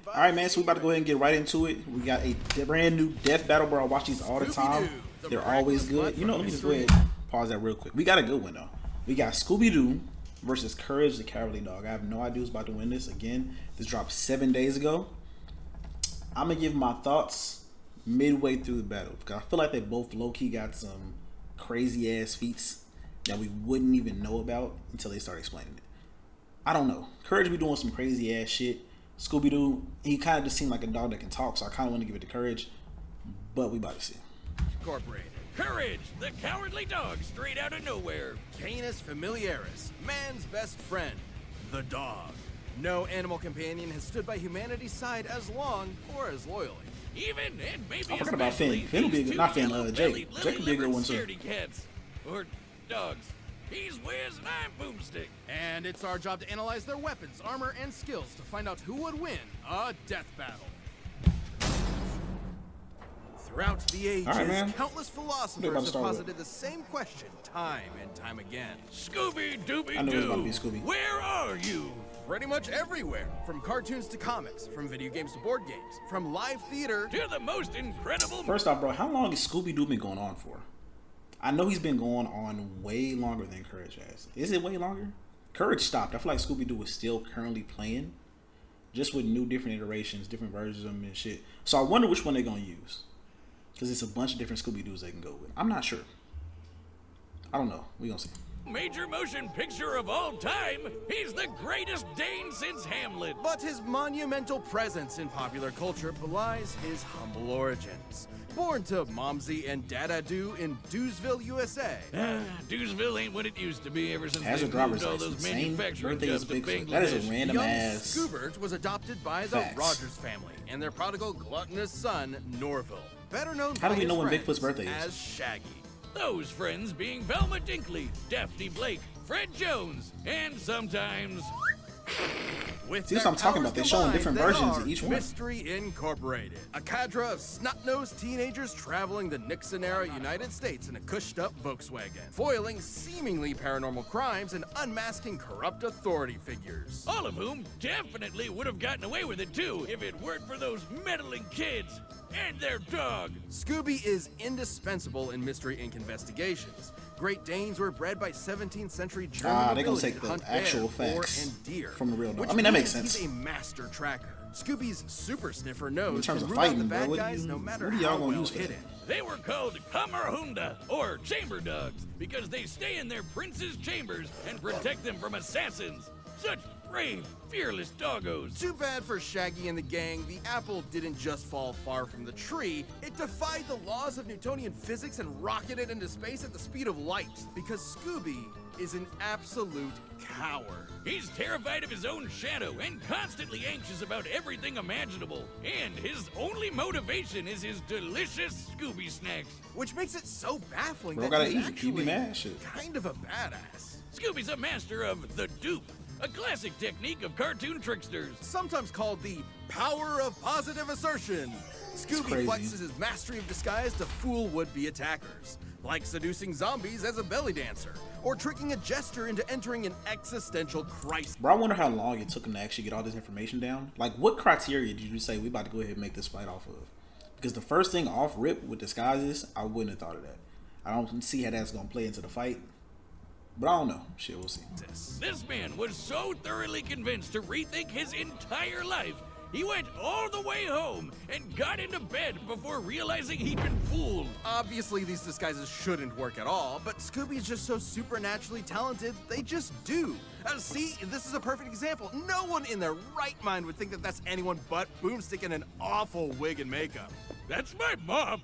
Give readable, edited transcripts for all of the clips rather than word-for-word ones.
Alright, man, so we about to go ahead and get right into it. We got a brand new death battle, bro. I watch these all the time. They're always good. You know, let me just go ahead and pause that real quick. We got a good one, though. We got Scooby-Doo versus Courage the Cowardly Dog. I have no idea who's about to win this. Again, this dropped 7 days ago. I'm going to give my thoughts midway through the battle, because I feel like they both low-key got some crazy-ass feats that we wouldn't even know about until they start explaining it. I don't know. Courage be doing some crazy-ass shit. Scooby-Doo, he kind of just seemed like a dog that can talk, so I kind of want to give it to Courage, but we about to see. Incorporated. Courage, the cowardly dog straight out of nowhere. Canis familiaris, man's best friend, the dog. No animal companion has stood by humanity's side as long or as loyally. Even and maybe I forgot about Finn. Finn would be a good, not Finn, Jake. Jake would be a good one too. Cats or dogs. He's Wiz and I'm Boomstick. And it's our job to analyze their weapons, armor, and skills to find out who would win a death battle. Throughout the ages, countless philosophers have posited the same question time and time again. Scooby-Dooby-Doo, where are you? Pretty much everywhere. From cartoons to comics, from video games to board games, from live theater to the most incredible... First off, bro, how long has Scooby-Doo been going on for? I know he's been going on way longer than Courage has. Is it way longer? Courage stopped. I feel like Scooby-Doo is still currently playing, just with new different iterations, different versions of them and shit. So I wonder which one they're going to use. Because it's a bunch of different Scooby-Doos they can go with. I'm not sure. I don't know. We gonna see. Major motion picture of all time. He's the greatest Dane since Hamlet. But his monumental presence in popular culture belies his humble origins. Born to Momsy and Dada-Doo in Doosville, USA. Doosville ain't what it used to be ever since they moved all those manufacturing jobs to Bangladesh. That is a random ass Scoobert was adopted by the Rogers family and their prodigal gluttonous son, Norville. Better known How do we know when Bigfoot's birthday is? As Shaggy. Those friends being Velma Dinkley, Daphne Blake, Fred Jones, and sometimes... See what I'm talking about? They're showing different versions of each one. Mystery Incorporated, a cadre of snot-nosed teenagers traveling the Nixon-era United States in a cushed-up Volkswagen, foiling seemingly paranormal crimes and unmasking corrupt authority figures. All of whom definitely would have gotten away with it too if it weren't for those meddling kids and their dog. Scooby is indispensable in Mystery Inc. investigations. Great Danes were bred by 17th century German they're gonna take the actual facts from the real dog. I mean, that makes sense. He's a master tracker. Scooby's super sniffer knows in terms of rule fighting, out the bad bro, guys no matter what are y'all how gonna well use for hidden. They were called Kamerhunda, or chamber dogs, because they stay in their prince's chambers and protect them from assassins. Such brave, fearless doggos. Too bad for Shaggy and the gang, the apple didn't just fall far from the tree, it defied the laws of Newtonian physics and rocketed into space at the speed of light. Because Scooby is an absolute coward. He's terrified of his own shadow and constantly anxious about everything imaginable. And his only motivation is his delicious Scooby snacks. Which makes it so baffling Bro, that he's eat. actually Mad, shit. kind of a badass. Scooby's a master of the dupe, a classic technique of cartoon tricksters. Sometimes called the power of positive assertion. Scooby flexes his mastery of disguise to fool would-be attackers, like seducing zombies as a belly dancer, or tricking a jester into entering an existential crisis. Bro, I wonder how long it took him to actually get all this information down. Like, what criteria did you say we about to go ahead and make this fight off of? Because the first thing off rip with disguises, I wouldn't have thought of that. I don't see how that's going to play into the fight. But I don't know. Shit, we'll see. This man was so thoroughly convinced to rethink his entire life, he went all the way home and got into bed before realizing he'd been fooled. Obviously, these disguises shouldn't work at all, but Scooby's just so supernaturally talented, they just do. See, this is a perfect example. No one in their right mind would think that that's anyone but Boomstick in an awful wig and makeup. That's my mom.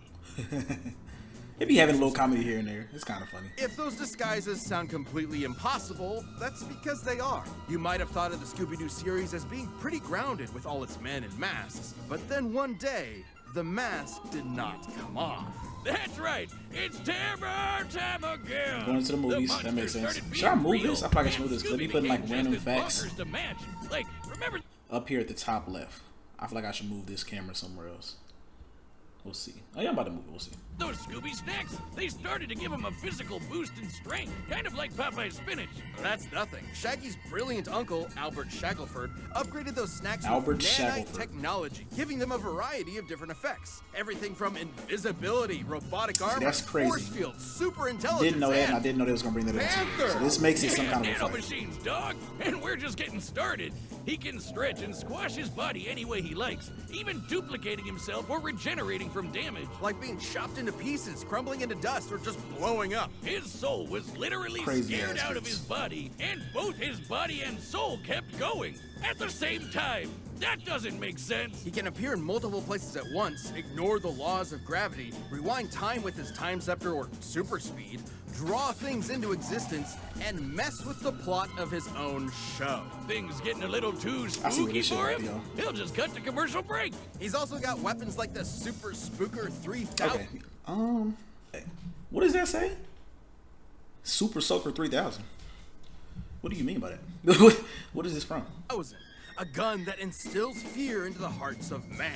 They be having a little comedy here and there. It's kind of funny. If those disguises sound completely impossible, that's because they are. You might have thought of the Scooby-Doo series as being pretty grounded with all its men and masks, but then one day, the mask did not come off. That's right, it's terror time again. Going to the movies, that makes sense. Should I move this? I feel like I should move this. Let me put like random facts Like, remember up here at the top left. I feel like I should move this camera somewhere else. We'll see. Oh yeah, I'm about to move. We'll see. Those Scooby snacks, they started to give him a physical boost in strength, kind of like Popeye's spinach. That's nothing. Shaggy's brilliant uncle, Albert Shackleford, upgraded those snacks Albert with nanite Shackleford. technology, giving them a variety of different effects. Everything from invisibility, robotic armor, that's crazy. force fields, super intelligence, Didn't know that, and I and didn't know they was gonna bring that into it. Panther. So this makes it some kind of a Nano fight. machines, dog, and we're just getting started. He can stretch and squash his body any way he likes, even duplicating himself or regenerating from damage. like being chopped into pieces, crumbling into dust, or just blowing up. His soul was literally Crazy scared ass out of beast. his body, and both his body and soul kept going at the same time. That doesn't make sense. He can appear in multiple places at once, ignore the laws of gravity, rewind time with his time scepter or super speed, draw things into existence, and mess with the plot of his own show. Things getting a little too I see where spooky this shit for at, him. yo. He'll just cut to commercial break. He's also got weapons like the Super Spooker 3000. Okay. Hey, what does that say? Super Soaker 3000. What do you mean by that? What is this from? A gun that instills fear into the hearts of man.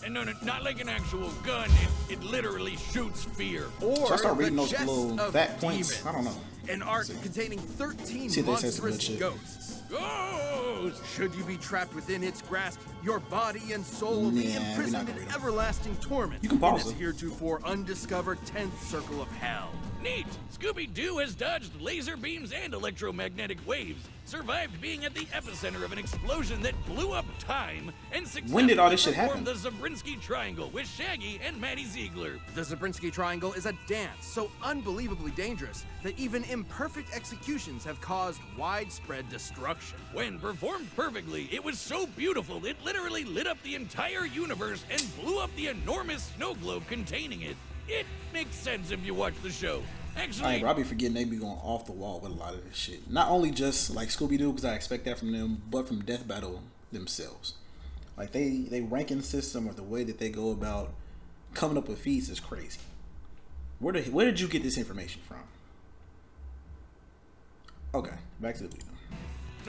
And no, not like an actual gun. It literally shoots fear. Or Should I start reading the those chest little of fat points? demons, I don't know. An ark containing 13 See if they say some good monstrous shit. ghosts. Ghost! Should you be trapped within its grasp, your body and soul will be Nah, we're not imprisoned gonna in read them. everlasting torment. You can pause in its them. heretofore undiscovered 10th circle of hell. Neat! Scooby-Doo has dodged laser beams and electromagnetic waves, survived being at the epicenter of an explosion that blew up time, and When did all this shit performed happen? the Zabriskie Triangle with Shaggy and Maddie Ziegler. The Zabriskie Triangle is a dance so unbelievably dangerous that even imperfect executions have caused widespread destruction. When performed perfectly, it was so beautiful it literally lit up the entire universe and blew up the enormous snow globe containing it. It makes sense if you watch the show. Actually, Alright, bro, I be forgetting they be going off the wall with a lot of this shit. Not only just like Scooby-Doo, because I expect that from them, but from Death Battle themselves. Like they ranking system or the way that they go about coming up with feats is crazy. Where did you get this information from? Okay, back to the video.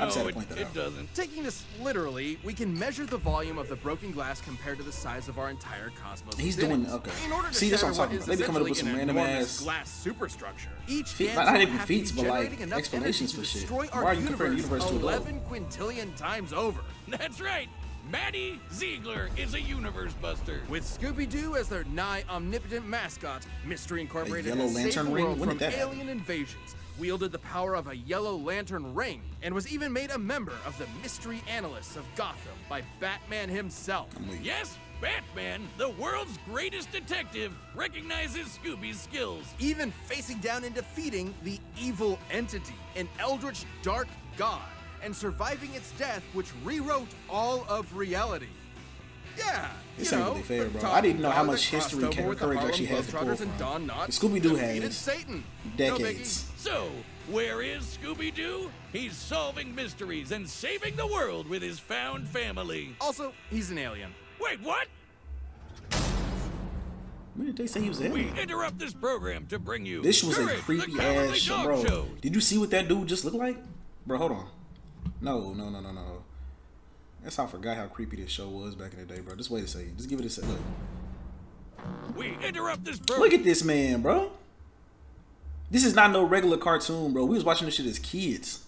I just had no, to point that it out. doesn't. Taking this literally, we can measure the volume of the broken glass compared to the size of our entire cosmos. He's within doing it. okay. In order to See, that's what I'm shatter talking what about. They be coming up with is some essentially an random enormous ass glass superstructure. Each feat, dance not will even have to be feats, but like generating enough explanations energy for to shit. destroy our Why are you comparing universe to a globe? 11 quintillion times over. That's right. Maddie Ziegler is a universe buster. With Scooby-Doo as their nigh omnipotent mascot, Mystery Incorporated yellow has saved lantern the ring? world When from did that happen? alien invasions, wielded the power of a yellow lantern ring, and was even made a member of the Mystery Analysts of Gotham by Batman himself. Yes, Batman, the world's greatest detective, recognizes Scooby's skills. Even facing down and defeating the evil entity, an eldritch dark god, and surviving its death, which rewrote all of reality. Yeah, This you ain't know, really fair, the bro. I didn't know how top much dog that history crossed over with the Courage Harlem actually has to pull Globetrotters from. and Don Knotts, Scooby-Doo defeated has Satan. decades. So, where is Scooby-Doo? He's solving mysteries and saving the world with his found family. Also, he's an alien. Wait, what? When did they say he was We in? interrupt this program to bring you This was a Courage, the creepy Cowardly ass show, Dog bro. Show. Did you see what that dude just looked like? Bro, hold on. No. That's how I forgot how creepy this show was back in the day, bro. Just wait a second. Just give it a second. Look. We interrupt this program. Look at this man, bro. This is not no regular cartoon, bro. We was watching this shit as kids.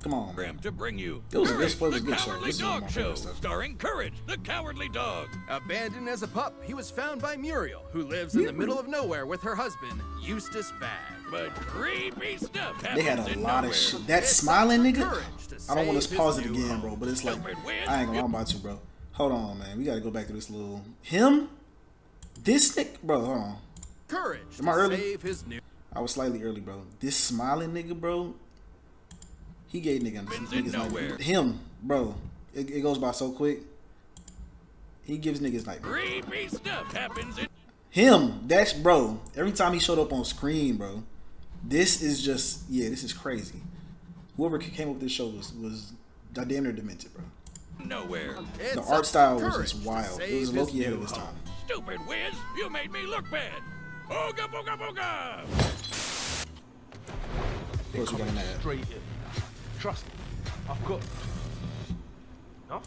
Come on, man. To bring you It was a Courage, good the show. Cowardly This is one of Dog my Show, favorite stuff. starring Courage, the Cowardly Dog. Abandoned as a pup, he was found by Muriel, who lives in the middle of nowhere with her husband, Eustace Bagg. But creepy stuff They happens had a in lot nowhere. of shit. That It's smiling up to nigga. Courage to I don't want save to pause his it new again, home. bro. But it's like Stupid witch. I ain't gonna. I'm about to, bro. Hold on, man. We gotta go back to this little him. This nigga, bro. Hold on. Courage Am I to early? save his new. I was slightly early, bro. This smiling nigga, bro. He gave niggas nowhere. like him, bro. It goes by so quick. He gives niggas like Creepy stuff happens in him. That's bro. Every time he showed up on screen, bro. This is just this is crazy. Whoever came up with this show was damn near demented, bro. nowhere. It's The up art to style was Courage just to wild. It save was his Loki ahead new of his home. time. Stupid whiz, you made me look bad. Ooga booga booga. Of course, we got an ad. Straight in. Trust me. I've got. No?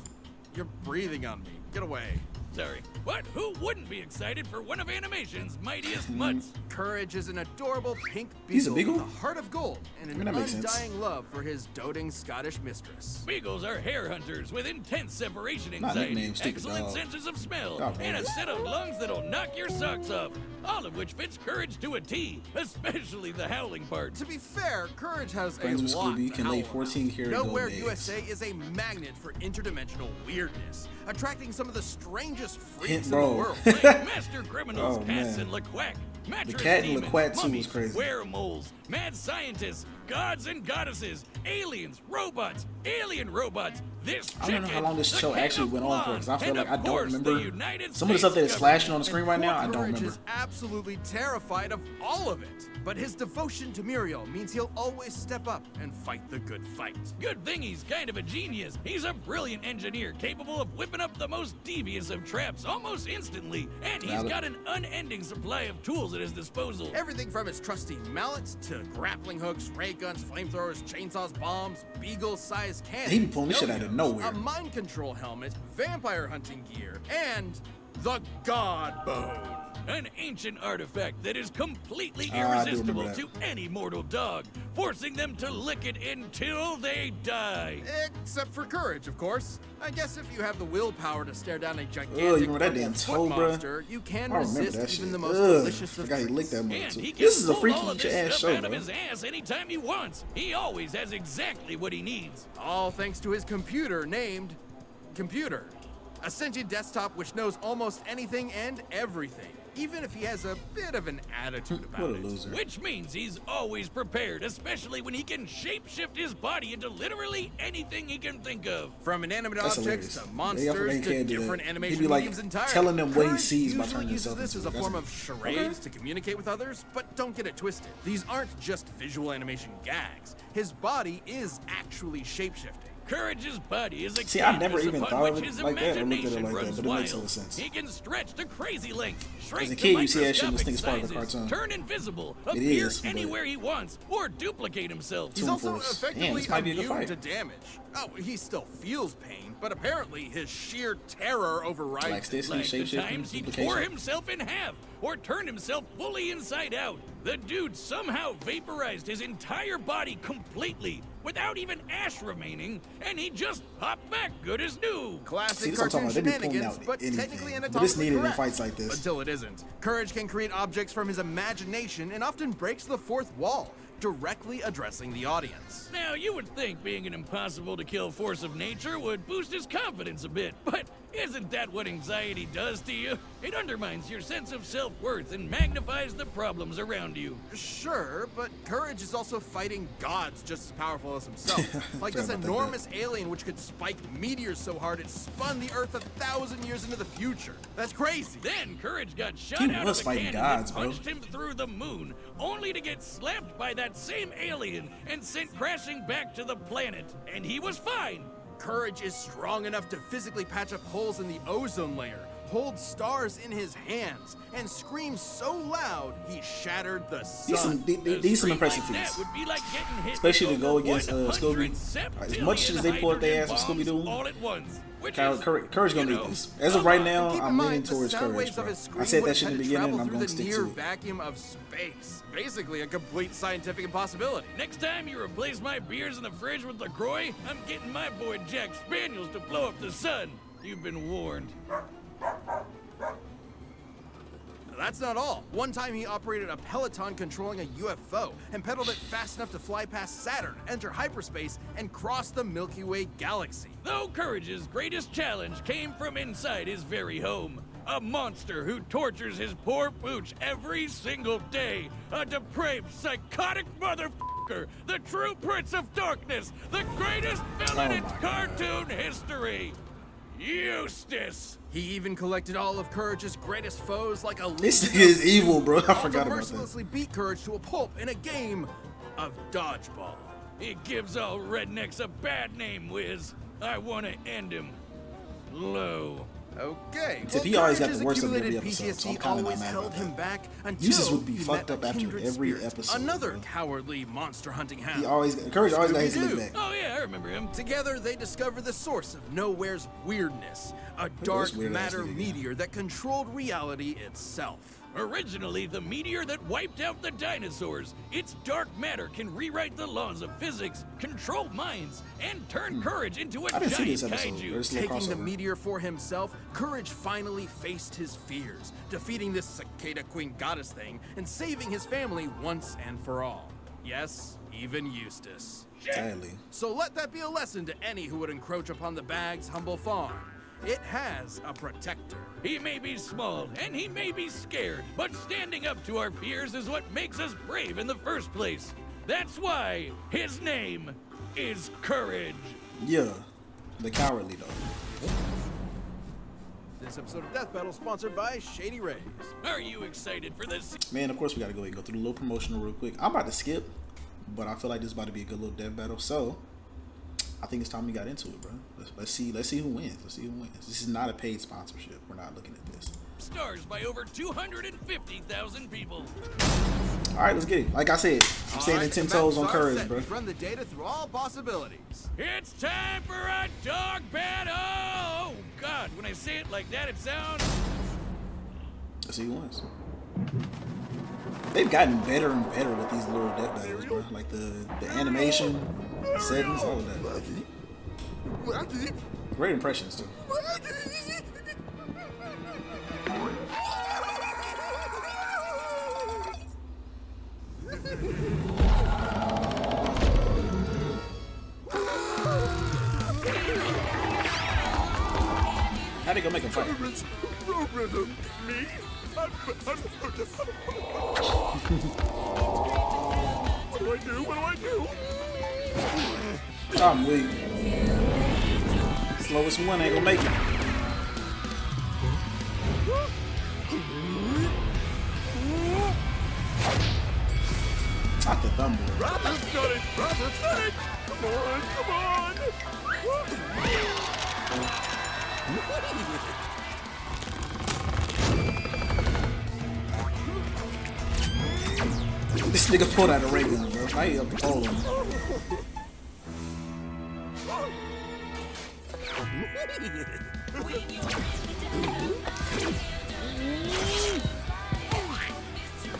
You're breathing on me. Get away. Sorry. But who wouldn't be excited for one of animation's mightiest mutts? Courage is an adorable pink He's a beagle beagle? with a heart of gold and an that makes undying sense. love for his doting Scottish mistress. Beagles are hair hunters with intense separation Not anxiety, nicknamed, stupid excellent dog. senses of smell, Dog and a names. set of lungs that'll knock your socks off. All of which fits Courage to a T, especially the howling part. To be fair, Courage has Friends with a lot Scooby to can howl lay about. 14 karat gold Nowhere eggs. USA is a magnet for interdimensional weirdness, attracting some of the strangest freaks Hint, in bro. the world. Like master criminals, Oh, cats, man. and LaQuack. Mattress cat and demons, LaQuack, too, was mummies, crazy. weremoles, mad scientists, gods and goddesses, aliens, robots, alien robots. This I don't know how chicken, long this the show king actually of went on for, blonde, because I feel and like I of don't course, the remember United some of the stuff that is States flashing on the government. screen right now. I Poor don't Courage remember. is absolutely terrified of all of it. But his devotion to Muriel means he'll always step up and fight the good fight. Good thing he's kind of a genius. He's a brilliant engineer capable of whipping up the most devious of traps almost instantly. And he's Valid. got an unending supply of tools at his disposal. Everything from his trusty mallet to grappling hooks, ray guns, flamethrowers, chainsaws, bombs, beagle-sized cannons. He be pulling this shit out of yo-yos, nowhere. A mind control helmet, vampire hunting gear, and the God Bone. An ancient artifact that is completely Ah, I do remember irresistible that. to any mortal dog, forcing them to lick it until they die. Except for Courage, of course. I guess if you have the willpower to stare down a gigantic you remember that purple damn foot toe, bruh? monster, you can I remember resist that even shit. the most Ugh, delicious of forgot he treats. licked that much. And too. he can This is a pull freaky all of this ass stuff show, out of bro. his ass anytime he wants. He always has exactly what he needs. All thanks to his computer named Computer. A sentient desktop which knows almost anything and everything, even if he has a bit of an attitude about What a it. loser. Which means he's always prepared, especially when he can shapeshift his body into literally anything he can think of. From inanimate That's objects hilarious. to They monsters can't to do that. different He'd animation be, like, mediums entirely. telling them what he Courage sees by usually turning uses himself this as into a it. form That's- of charades to communicate with others, but don't get it twisted. These aren't just visual animation gags. His body is actually shapeshifting. Courage's body is a See, I never canvas even upon thought of which it his like that or looked at it imagination like that, runs but it makes a wild. lot of sense. He can stretch to crazy lengths, shrink As a to kid, you see that shit and just microscopic think it's part of the sizes, cartoon. turn invisible, It appear is, but- anywhere he wants, or duplicate himself. He's Toon also Force. effectively Damn, this might be a good immune fight. to damage. Oh, he still feels pain, but apparently his sheer terror overrides Like it. this, Like the shapeshifting, times he duplication. tore himself in half or turned himself fully inside out. The dude somehow vaporized his entire body completely without even ash remaining, and he just popped back good as new. See, Classic this what I'm cartoon talking about. They be pulling shenanigans, out but anything. technically But it's anatomically needed in correct. fights like this. Until it isn't. Courage can create objects from his imagination and often breaks the fourth wall, directly addressing the audience. Now, you would think being an impossible to kill force of nature would boost his confidence a bit, but isn't that what anxiety does to you? It undermines your sense of self-worth and magnifies the problems around you. Sure, but Courage is also fighting gods just as powerful as himself. Like this Forgot about that enormous alien which could spike meteors so hard it spun the Earth 1,000 years into the future. That's crazy. Then Courage got shot He out was of a fighting cannon gods, that bro. punched him through the moon, only to get slapped by that same alien and sent crashing back to the planet. And he was fine. Courage is strong enough to physically patch up holes in the ozone layer, hold stars in his hands, and scream so loud he shattered the sun. These some A impressive scream like feats. that would be like getting hit Especially to go over against, 100 Scooby. As much as they pull up their ass with septillion Scooby-Doo, all at once, which Courage is, gonna you beat know, this. As of right now, Keep in I'm leaning mind, the towards sound Courage, waves bro. of his scream I said would that shit in the have beginning, traveled and I'm through gonna the stick near to it. vacuum of space. Basically, a complete scientific impossibility. Next time you replace my beers in the fridge with LaCroix, I'm getting my boy Jack Spaniels to blow up the sun. You've been warned. That's not all. One time he operated a Peloton controlling a UFO and pedaled it fast enough to fly past Saturn, enter hyperspace, and cross the Milky Way galaxy. Though Courage's greatest challenge came from inside his very home. A monster who tortures his poor pooch every single day. A depraved, psychotic motherfucker. The true Prince of Darkness. The greatest villain in my God. cartoon history. Eustace. He even collected all of Courage's greatest foes like a This legion nigga is of evil, bro. I all to forgot about that. mercilessly beat Courage to a pulp in a game of dodgeball. He gives all rednecks a bad name, Wiz. I want to end him. Low. Okay, Except he always got the worst of every accumulated episode, so I'm PTSD kind of not always mad held about him that. back until Uses would be he fucked met up a after kindred every spirit, episode, another bro. cowardly monster hunting hound. Courage always got his lick Scooby-Doo. back. Oh yeah, I remember him. Together, they discover the source of Nowhere's weirdness, a dark weird ass matter nigga. meteor that controlled reality itself. Originally the meteor that wiped out the dinosaurs, its dark matter can rewrite the laws of physics, control minds, and turn Courage into a I didn't see giant this episode. kaiju. There's a little Taking the crossover. meteor for himself, Courage finally faced his fears, defeating this cicada queen goddess thing and saving his family once and for all. Yes, even Eustace. Sadly. So let that be a lesson to any who would encroach upon the Bag's humble farm. It has a protector. He may be small and he may be scared, but standing up to our fears is what makes us brave in the first place. That's why his name is Courage. Yeah, the cowardly though. This episode of Death Battle sponsored by Shady Rays. Are you excited for this? Man, of course we gotta go through the little promotional real quick. I'm about to skip, but I feel like this is about to be a good little death battle. So I think it's time we got into it, bro. Let's see who wins. Let's see who wins. This is not a paid sponsorship. We're not looking at this. Stars by over 250,000 people. All right, let's get it. Like I said, I'm standing 10 toes on Courage, bro. Run the data through all possibilities. It's time for a dog battle! Oh, God, when I say it like that, it sounds... Let's see who wins. They've gotten better and better with these little death battles, bro. Like the animation, settings, all of that. Great impressions too. How'd they go make a fight? What do I do? What do I do? I'm weak. Slowest one ain't gonna make it. Not the thumb boy. Rabbit's got it! Rabbit's got it! Come on, come on! This nigga pulled out a ray gun, bro. I ain't up to hold him.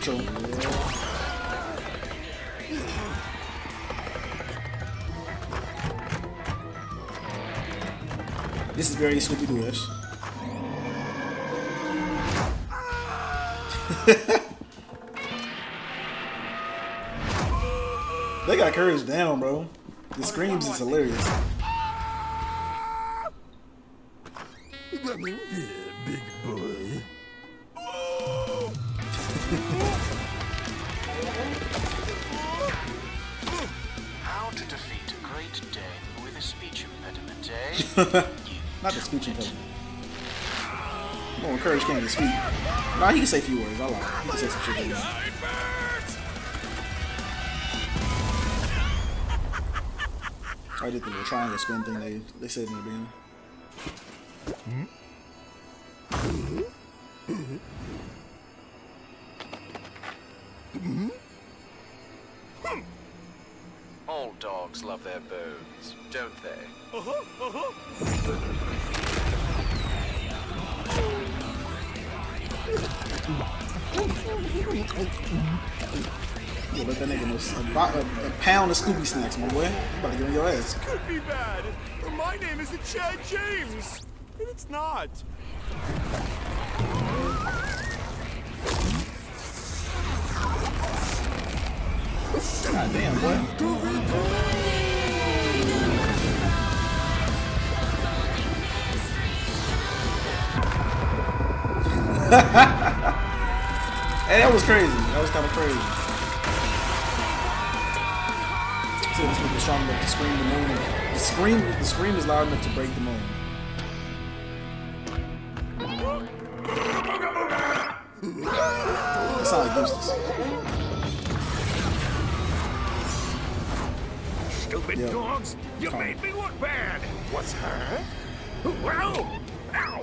True. This is very Scooby-Doo-ish. They got Courage down, bro. The screams is hilarious. Big boy. How to defeat a great Dane with a speech impediment, eh? Not the speech impediment. Oh, Courage can't even speak. Nah, he can say a few words. I like it. He can say some shit. Like that. I did the little triangle spin thing they said in the beginning. All dogs love their bones, don't they? Yeah, let that nigga know a pound of Scooby snacks, my boy. You about to get on your ass. Could be bad. My name isn't Chad James. And it's not. God damn, boy. Hey, that was crazy. That was kind of crazy. So this nigga strong enough to scream the moon. The scream is loud enough to break the moon. That sounds like Eustace. Stupid Yeah. dogs! You made me look bad! What's her? Wow! Ow!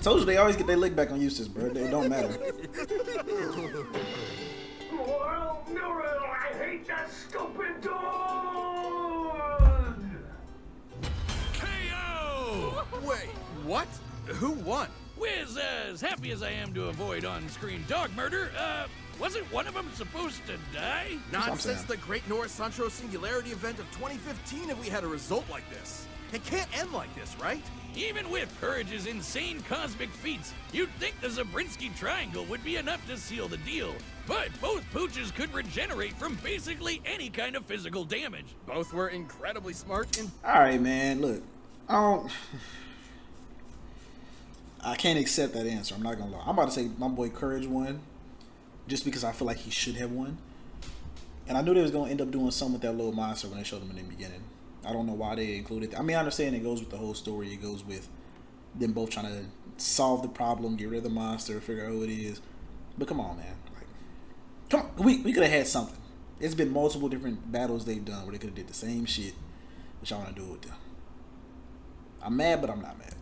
told you they always get their lick back on Eustace, bro. It don't matter. I hate that stupid dog! KO! Wait, what? Who won? Wiz, as happy as I am to avoid on-screen dog murder, wasn't one of them supposed to die? Not since the Great North Central Singularity event of 2015 have we had a result like this. It can't end like this, right? Even with Courage's insane cosmic feats, you'd think the Zabrinsky Triangle would be enough to seal the deal. But both pooches could regenerate from basically any kind of physical damage. Both were incredibly smart and... Alright, man, look. I can't accept that answer. I'm not gonna lie. I'm about to say my boy Courage won, just because I feel like he should have won. And I knew they was gonna end up doing something with that little monster when they showed him in the beginning. I don't know why they included it. I mean, I understand it goes with the whole story. It goes with them both trying to solve the problem, get rid of the monster, figure out who it is. But come on, man. Like, come on. We could have had something. It's been multiple different battles they've done where they could have did the same shit, but y'all want to do it with them. I'm mad, but I'm not mad.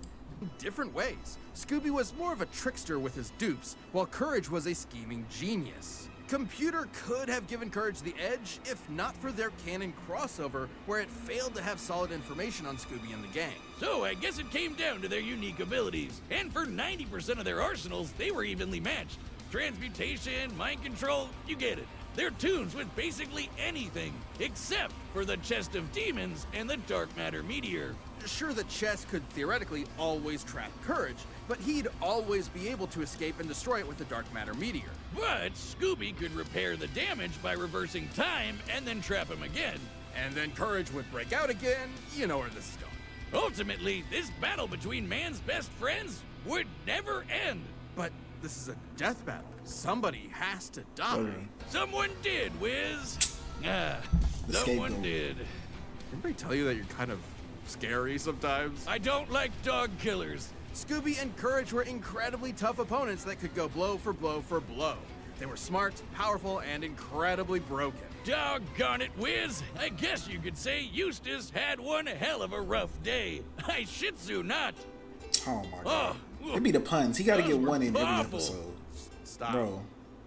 different ways. Scooby was more of a trickster with his dupes, while Courage was a scheming genius. Computer could have given Courage the edge if not for their canon crossover, where it failed to have solid information on Scooby and the gang. So I guess it came down to their unique abilities. And for 90% of their arsenals, they were evenly matched. Transmutation, mind control, you get it. They're tunes with basically anything, except for the Chest of Demons and the Dark Matter Meteor. Sure, the chest could theoretically always trap Courage, but he'd always be able to escape and destroy it with the Dark Matter Meteor. But Scooby could repair the damage by reversing time and then trap him again. And then Courage would break out again. You know where this is going. Ultimately, this battle between man's best friends would never end. But this is a death battle. Somebody has to die. Okay. Someone did, Wiz. The Someone scapegoat. did. Anybody tell you that you're kind of scary sometimes? I don't like dog killers. Scooby and Courage were incredibly tough opponents that could go blow for blow for blow. They were smart, powerful, and incredibly broken. Doggone it, Wiz. I guess you could say Eustace had one hell of a rough day. I shih tzu not. Oh my god. Oh, It be the puns. He got to those get were one in every awful. episode. Stop. Bro.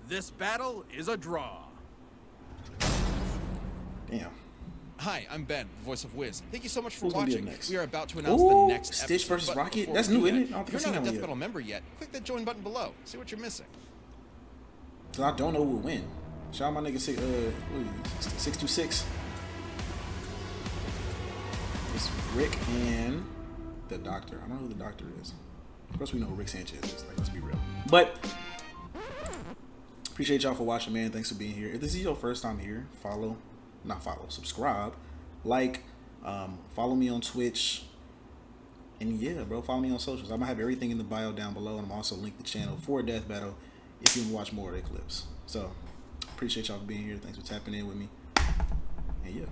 This battle is a draw. Damn. Hi, I'm Ben, the voice of Wiz. Thank you so much for Who's gonna be watching. up next? We are about to announce Ooh, the next Stitch episode. versus but Rocket? before That's we do new, isn't that, it? I don't If think you're I've not a seen that Death one Battle member yet, click that join button below. See what you're missing. Cause I don't know who will win. Shout out my nigga 626. It's Rick and the Doctor. I don't know who the Doctor is. Of course we know who Rick Sanchez is. Like, let's be real. But appreciate y'all for watching, man. Thanks for being here. If this is your first time here, subscribe, like, follow me on Twitch. And yeah, bro, follow me on socials. I'm gonna have everything in the bio down below, and I'm also link the channel for Death Battle if you want to watch more of their clips. So appreciate y'all for being here. Thanks for tapping in with me. And yeah.